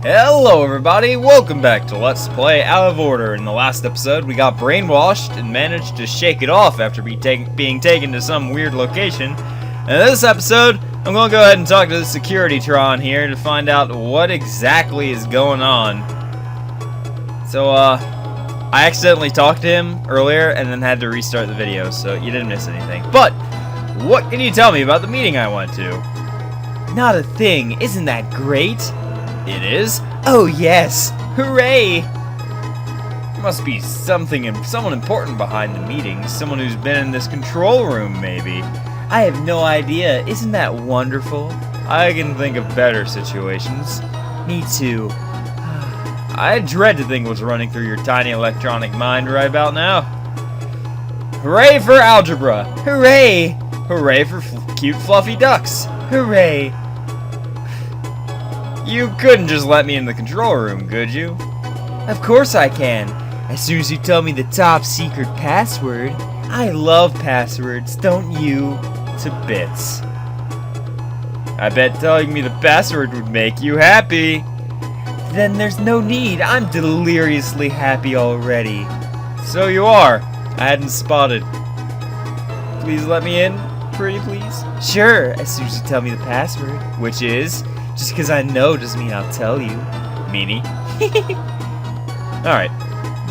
Hello everybody, welcome back to Let's Play Out of Order. In the last episode, we got brainwashed and managed to shake it off after being taken to some weird location. And in this episode, I'm going to go ahead and talk to the security Tron here to find out what exactly is going on. So, I accidentally talked to him earlier and then had to restart the video, so you didn't miss anything. But, what can you tell me about the meeting I went to? Not a thing, isn't that great? It is? Oh yes! Hooray! There must be someone important behind the meeting. Someone who's been in this control room, maybe. I have no idea. Isn't that wonderful? I can think of better situations. Me too. I dread to think what's running through your tiny electronic mind right about now. Hooray for algebra! Hooray! Hooray for cute fluffy ducks! Hooray! You couldn't just let me in the control room, could you? Of course I can. As soon as you tell me the top secret password. I love passwords, don't you? To bits. I bet telling me the password would make you happy. Then there's no need. I'm deliriously happy already. So you are. I hadn't spotted. Please let me in, pretty please. Sure, as soon as you tell me the password. Which is? Just because I know doesn't mean I'll tell you. Meanie. Alright.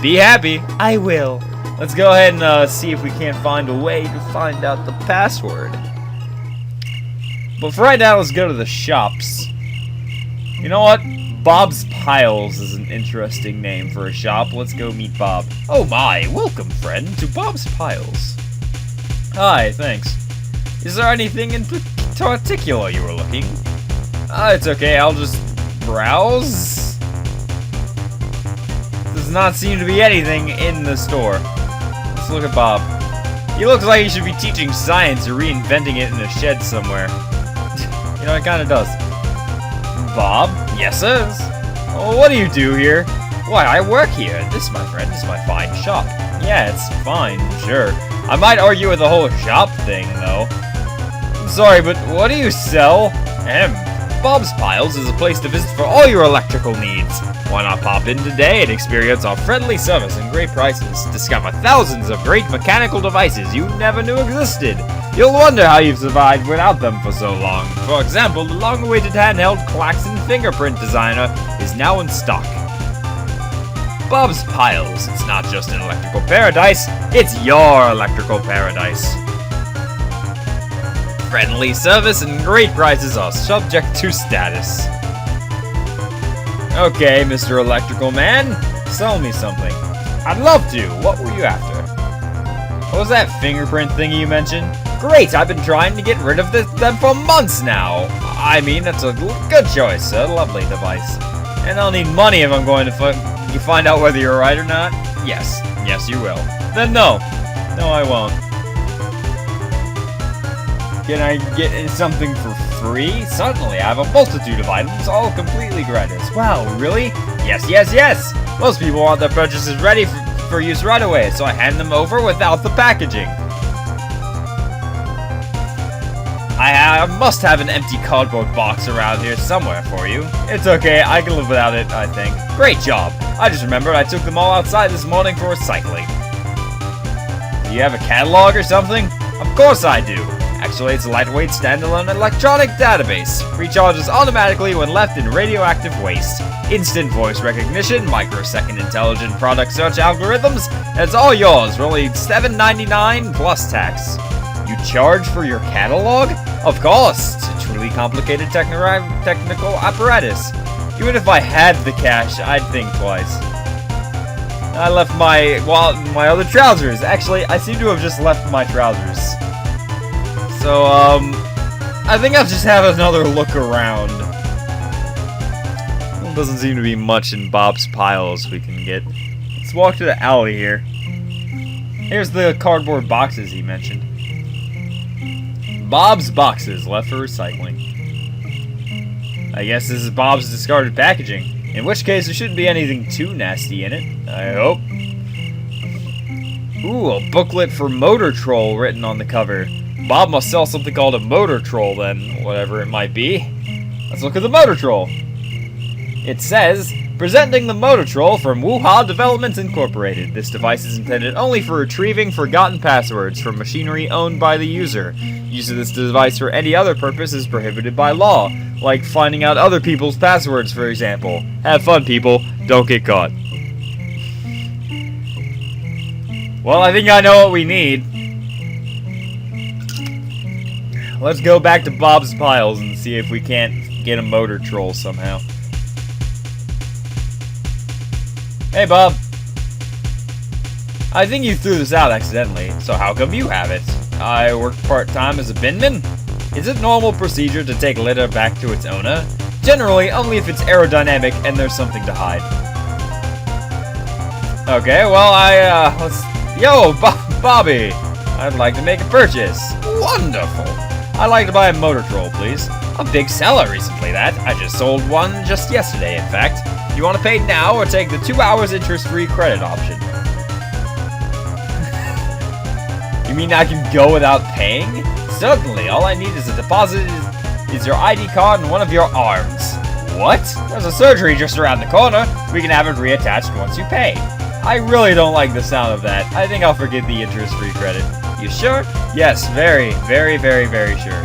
Be happy. I will. Let's go ahead and see if we can't find a way to find out the password. But for right now, let's go to the shops. You know what? Bob's Piles is an interesting name for a shop. Let's go meet Bob. Oh my, welcome friend to Bob's Piles. Hi, thanks. Is there anything in particular you were looking? It's okay, I'll just browse. Does not seem to be anything in the store. Let's look at Bob. He looks like he should be teaching science or reinventing it in a shed somewhere. You know, it kind of does. Bob? Yes, sir. Oh, what do you do here? Why, I work here. This, my friend, is my fine shop. Yeah, it's fine, sure. I might argue with the whole shop thing, though. I'm sorry, but what do you sell? Bob's Piles is a place to visit for all your electrical needs. Why not pop in today and experience our friendly service and great prices? Discover thousands of great mechanical devices you never knew existed. You'll wonder how you've survived without them for so long. For example, the long-awaited handheld Klaxon fingerprint designer is now in stock. Bob's Piles, it's not just an electrical paradise, it's your electrical paradise. Friendly service and great prices are subject to status. Okay, Mr. Electrical Man, sell me something. I'd love to. What were you after? What was that fingerprint thingy you mentioned? Great, I've been trying to get rid of them for months now. I mean, that's a good choice, a lovely device. And I'll need money if I'm going to find out whether you're right or not. Yes, you will. Then no. No, I won't. Can I get something for free? Certainly, I have a multitude of items, all completely gratis. Wow, really? Yes. Most people want their purchases ready for use right away, so I hand them over without the packaging. I must have an empty cardboard box around here somewhere for you. It's okay, I can live without it, I think. Great job. I just remembered I took them all outside this morning for recycling. Do you have a catalog or something? Of course I do. Actually, it's a lightweight standalone electronic database. Recharges automatically when left in radioactive waste. Instant voice recognition, microsecond intelligent product search algorithms, and it's all yours for only $7.99 plus tax. You charge for your catalog? Of course! It's a truly complicated technical apparatus. Even if I had the cash, I'd think twice. I left my wallet in my other trousers. Actually, I seem to have just left my trousers. So, I think I'll just have another look around. Well, doesn't seem to be much in Bob's Piles we can get. Let's walk to the alley here. Here's the cardboard boxes he mentioned. Bob's Boxes, left for recycling. I guess this is Bob's discarded packaging. In which case, there shouldn't be anything too nasty in it, I hope. Ooh, a booklet for Motortrolling written on the cover. Bob must sell something called a Motortroll then, whatever it might be. Let's look at the Motortroll. It says, presenting the Motortroll from Wuha Developments Incorporated. This device is intended only for retrieving forgotten passwords from machinery owned by the user. Use of this device for any other purpose is prohibited by law, like finding out other people's passwords, for example. Have fun, people. Don't get caught. Well, I think I know what we need. Let's go back to Bob's Piles and see if we can't get a Motortroll somehow. Hey, Bob. I think you threw this out accidentally, so how come you have it? I work part-time as a binman. Is it normal procedure to take litter back to its owner? Generally, only if it's aerodynamic and there's something to hide. Okay, well, Yo, Bobby! I'd like to make a purchase. Wonderful! I'd like to buy a Motortroll, please. A big seller recently, that. I just sold one just yesterday, in fact. You want to pay now or take the 2 hours interest-free credit option? You mean I can go without paying? Certainly. All I need is a deposit, is your ID card and one of your arms. What? There's a surgery just around the corner. We can have it reattached once you pay. I really don't like the sound of that. I think I'll forget the interest-free credit. You sure? Yes, very, very, very, very sure.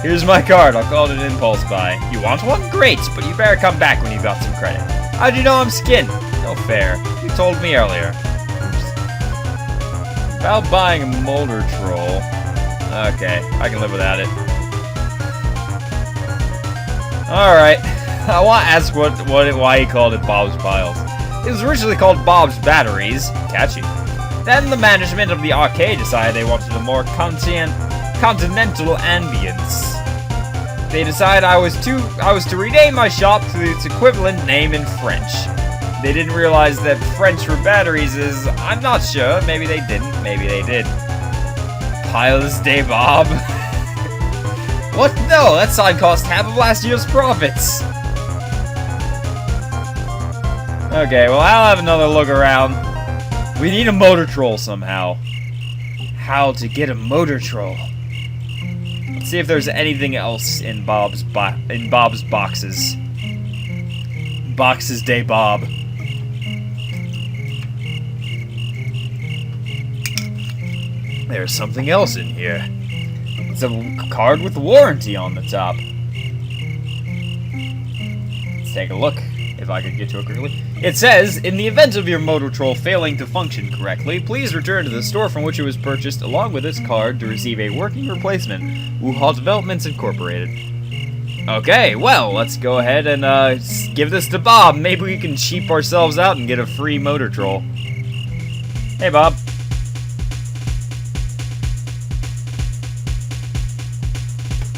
Here's my card. I'll call it an impulse buy. You want one? Great, but you better come back when you've got some credit. How'd you know I'm skinned? No fair. You told me earlier. Oops. About buying a Motortroll. Okay, I can live without it. Alright. I want to ask why he called it Bob's Piles. It was originally called Bob's Batteries. Catchy. Then the management of the arcade decided they wanted a more continental ambience. They decided I was to rename my shop to its equivalent name in French. They didn't realize that French for batteries is, I'm not sure, maybe they didn't, maybe they did. Piles de Bob. What? No, that sign cost half of last year's profits. Okay, well, I'll have another look around. We need a Motortroll somehow. How to get a Motortroll? Let's see if there's anything else in Bob's boxes. Boxes de Bob. There's something else in here. It's a card with warranty on the top. Let's take a look, if I could get to it quickly. It says, in the event of your Motortroll failing to function correctly, please return to the store from which it was purchased along with this card to receive a working replacement. Wuha Developments Incorporated. Okay, well, let's go ahead and give this to Bob. Maybe we can cheap ourselves out and get a free Motortroll. Hey, Bob.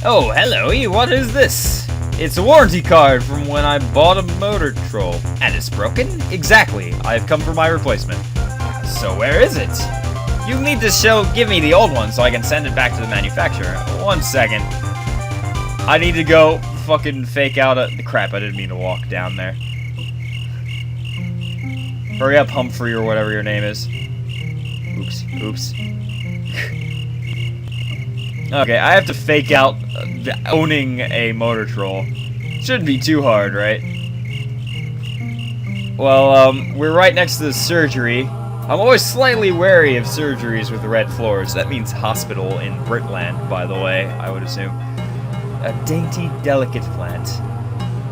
Oh, hello, what is this? It's a warranty card from when I bought a Motortroll. And it's broken? Exactly. I've come for my replacement. So where is it? You need to give me the old one so I can send it back to the manufacturer. 1 second. I need to go fucking fake out crap, I didn't mean to walk down there. Hurry up, Humphrey, or whatever your name is. Oops. Okay, I have to fake out owning a Motortroll. Shouldn't be too hard, right? Well, we're right next to the surgery. I'm always slightly wary of surgeries with red floors. That means hospital in Britland, by the way, I would assume. A dainty, delicate plant.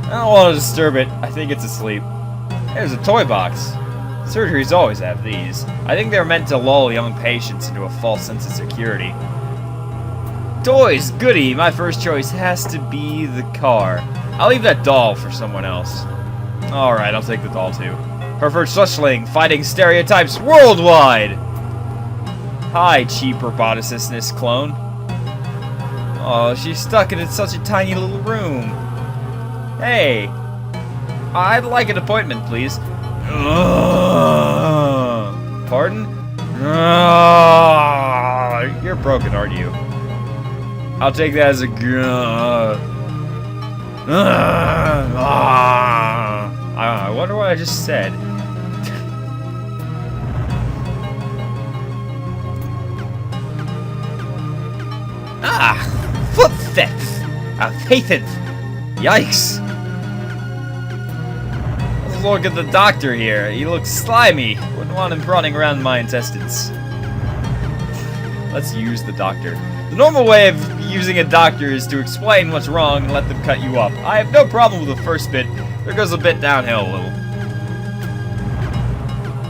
I don't want to disturb it. I think it's asleep. There's a toy box. Surgeries always have these. I think they're meant to lull young patients into a false sense of security. Toys, goody. My first choice has to be the car. I'll leave that doll for someone else. Alright, I'll take the doll too. Hereford Schlussling, fighting stereotypes worldwide! Hi, cheap roboticistness clone. Oh, she's stuck in such a tiny little room. Hey, I'd like an appointment, please. Pardon? You're broken, aren't you? I'll take that as a I wonder what I just said. Footsteps! A patient! Yikes! Let's look at the doctor here. He looks slimy. Wouldn't want him running around my intestines. Let's use the doctor. The normal way of using a doctor is to explain what's wrong and let them cut you up. I have no problem with the first bit. There goes a bit downhill a little.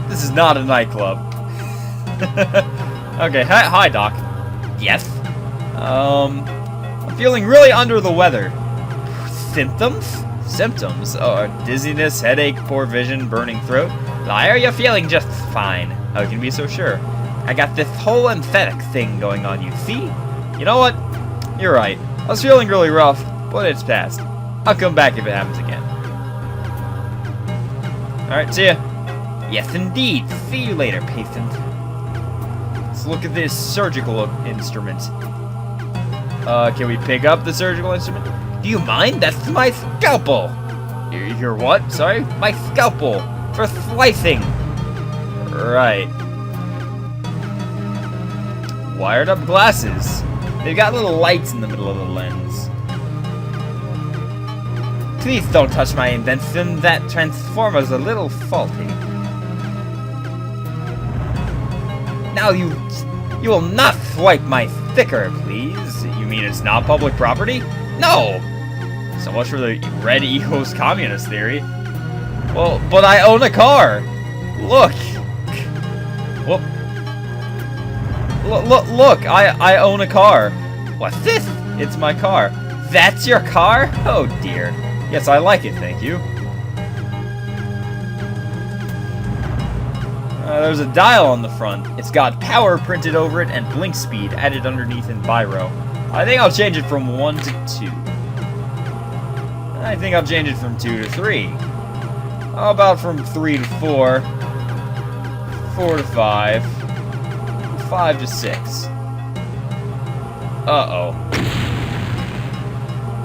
This is not a nightclub. Okay, hi, Doc. Yes? I'm feeling really under the weather. Symptoms? Symptoms? Oh, dizziness, headache, poor vision, burning throat. Liar, you're feeling just fine. How can you be so sure? I got this whole emphatic thing going on, you see? You know what? You're right. I was feeling really rough, but it's past. I'll come back if it happens again. Alright, see ya. Yes, indeed. See you later, patient. Let's look at this surgical instrument. Can we pick up the surgical instrument? Do you mind? That's my scalpel! Your what? Sorry? My scalpel! For slicing! Right. Wired up glasses. They've got little lights in the middle of the lens. Please don't touch my invention. That transformer's a little faulty. Now you will not swipe my sticker, please. You mean it's not public property? No! So much for the Red Eco's communist theory. Well, but I own a car! Look! Whoop. Look, I own a car. What's this? It's my car. That's your car? Oh dear. Yes, I like it, thank you. There's a dial on the front. It's got power printed over it and blink speed added underneath in biro. I think I'll change it from 1 to 2. I think I'll change it from 2 to 3. How about from 3 to 4? 4 to 5. 5 to 6. Uh-oh.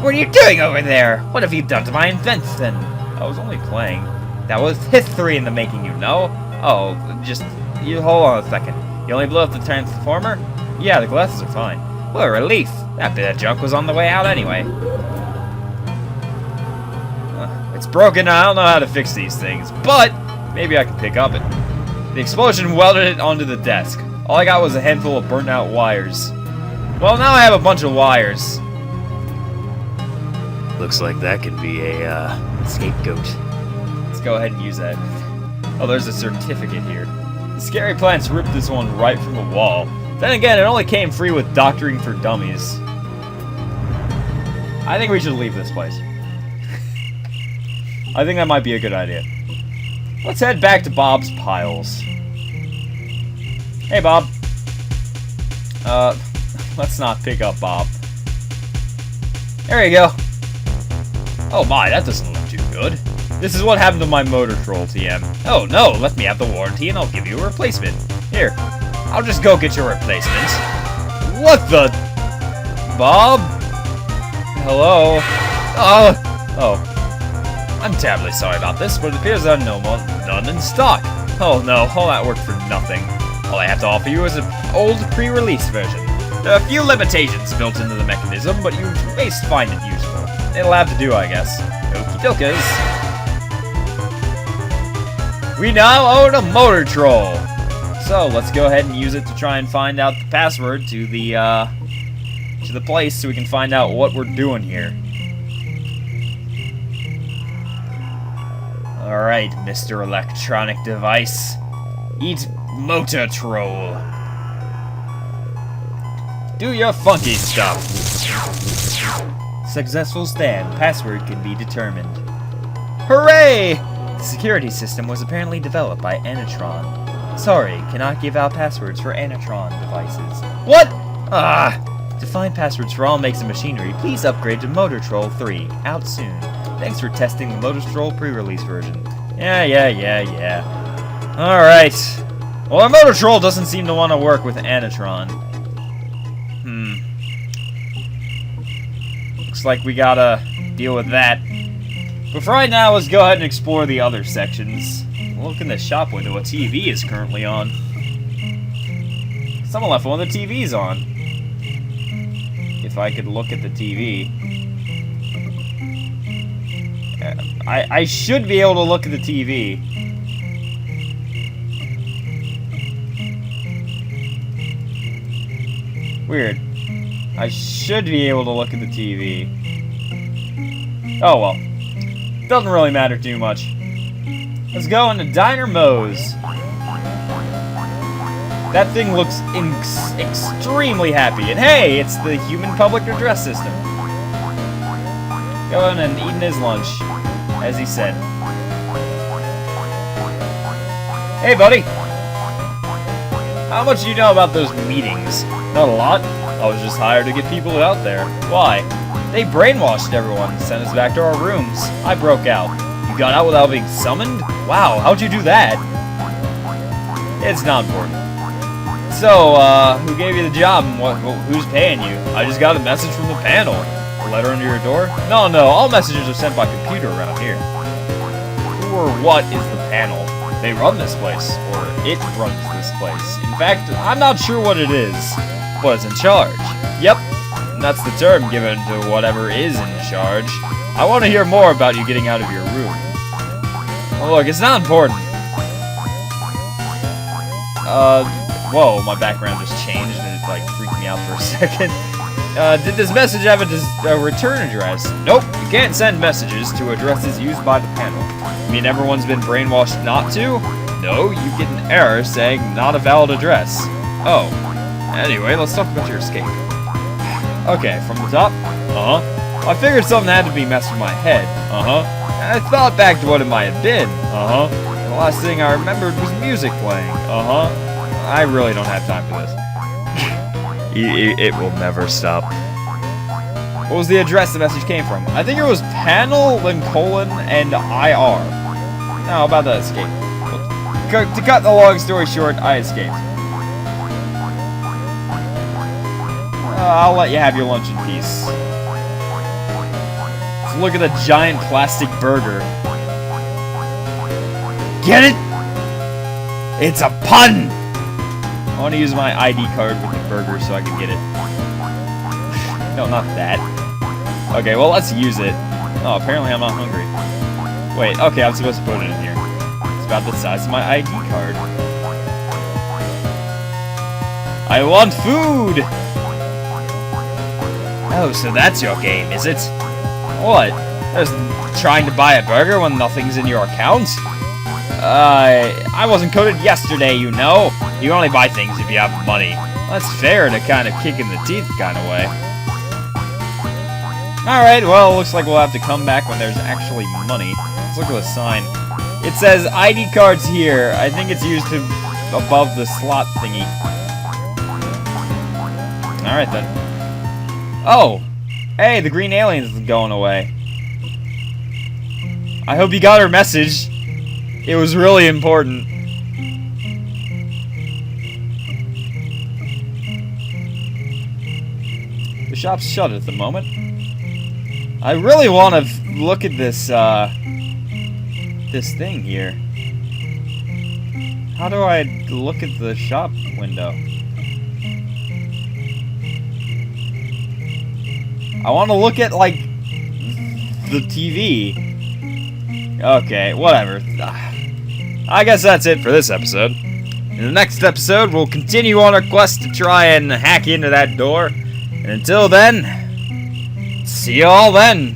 What are you doing over there? What have you done to my invention? I was only playing. That was history in the making, you know. Oh, just... you hold on a second. You only blew up the transformer? Yeah, the glasses are fine. What a relief. That bit of junk was on the way out anyway. It's broken. I don't know how to fix these things, but maybe I can pick up it. The explosion welded it onto the desk. All I got was a handful of burnt out wires. Well, now I have a bunch of wires. Looks like that could be a scapegoat. Let's go ahead and use that. Oh, there's a certificate here. The scary plants ripped this one right from the wall. Then again, it only came free with doctoring for dummies. I think we should leave this place. I think that might be a good idea. Let's head back to Bob's piles. Hey, Bob. Let's not pick up Bob. There you go. Oh my, that doesn't look too good. This is what happened to my Motortroll TM. Oh no, let me have the warranty and I'll give you a replacement. Here, I'll just go get your replacement. What the? Bob? Hello? Oh. I'm terribly sorry about this, but it appears there are none in stock. Oh no, all that work for nothing. All I have to offer you is an old pre-release version. There are a few limitations built into the mechanism, but you may find it useful. It'll have to do, I guess. Okie dokas. We now own a Motortroll. So let's go ahead and use it to try and find out the password to the place so we can find out what we're doing here. Alright, Mr. Electronic Device. Eat Motortroll. Do your funky stuff. Successful stand. Password can be determined. Hooray! The security system was apparently developed by Anatron. Sorry, cannot give out passwords for Anatron devices. What? To find passwords for all makes of machinery, please upgrade to Motortroll 3. Out soon. Thanks for testing the Motortroll pre-release version. Yeah. Alright. Well, our Motortroll doesn't seem to want to work with Anatron. Looks like we gotta deal with that. But for right now, let's go ahead and explore the other sections. Look in the shop window, a TV is currently on. Someone left one of the TVs on. If I could look at the TV. I should be able to look at the TV. Weird. I should be able to look at the TV. Oh well. Doesn't really matter too much. Let's go into Diner Moe's. That thing looks extremely happy. And hey, it's the human public address system. Going and eating his lunch, as he said. Hey, buddy. How much do you know about those meetings? Not a lot. I was just hired to get people out there. Why? They brainwashed everyone and sent us back to our rooms. I broke out. You got out without being summoned? Wow, how'd you do that? It's not important. So, who gave you the job and who's paying you? I just got a message from the panel. A letter under your door? No, all messages are sent by computer around here. Who or what is the panel? They run this place, or it runs this place. In fact, I'm not sure what it is, but it's in charge. Yep, and that's the term given to whatever is in charge. I want to hear more about you getting out of your room. Well, look, it's not important. Whoa, my background just changed and it, like, freaked me out for a second. Did this message have a return address? Nope, you can't send messages to addresses used by the panel. You mean everyone's been brainwashed not to? No, you get an error saying not a valid address. Oh. Anyway, let's talk about your escape. Okay, from the top? Uh-huh. I figured something had to be messed with my head. Uh-huh. And I thought back to what it might have been. Uh-huh. And the last thing I remembered was music playing. Uh-huh. I really don't have time for this. It will never stop. What was the address the message came from? I think it was panel, then colon, and IR. Now, about that escape. To cut the long story short, I escaped. I'll let you have your lunch in peace. Let's look at the giant plastic burger. Get it? It's a pun! I want to use my ID card with the burger so I can get it. No, not that. Okay, well, let's use it. Oh, apparently I'm not hungry. Wait, okay, I'm supposed to put it in here. It's about the size of my ID card. I want food! Oh, so that's your game, is it? What? There's trying to buy a burger when nothing's in your account? I wasn't coded yesterday, you know. You only buy things if you have money. That's fair in a kind of kick in the teeth kind of way. Alright, well, looks like we'll have to come back when there's actually money. Let's look at the sign. It says ID cards here. I think it's used to above the slot thingy. Alright then. Oh! Hey, the green alien's going away. I hope you got her message. It was really important. The shop's shut at the moment. I really want to look at this, this thing here. How do I look at the shop window? I want to look at, like, the TV. Okay, whatever. I guess that's it for this episode. In the next episode, we'll continue on our quest to try and hack into that door. And until then, see you all then.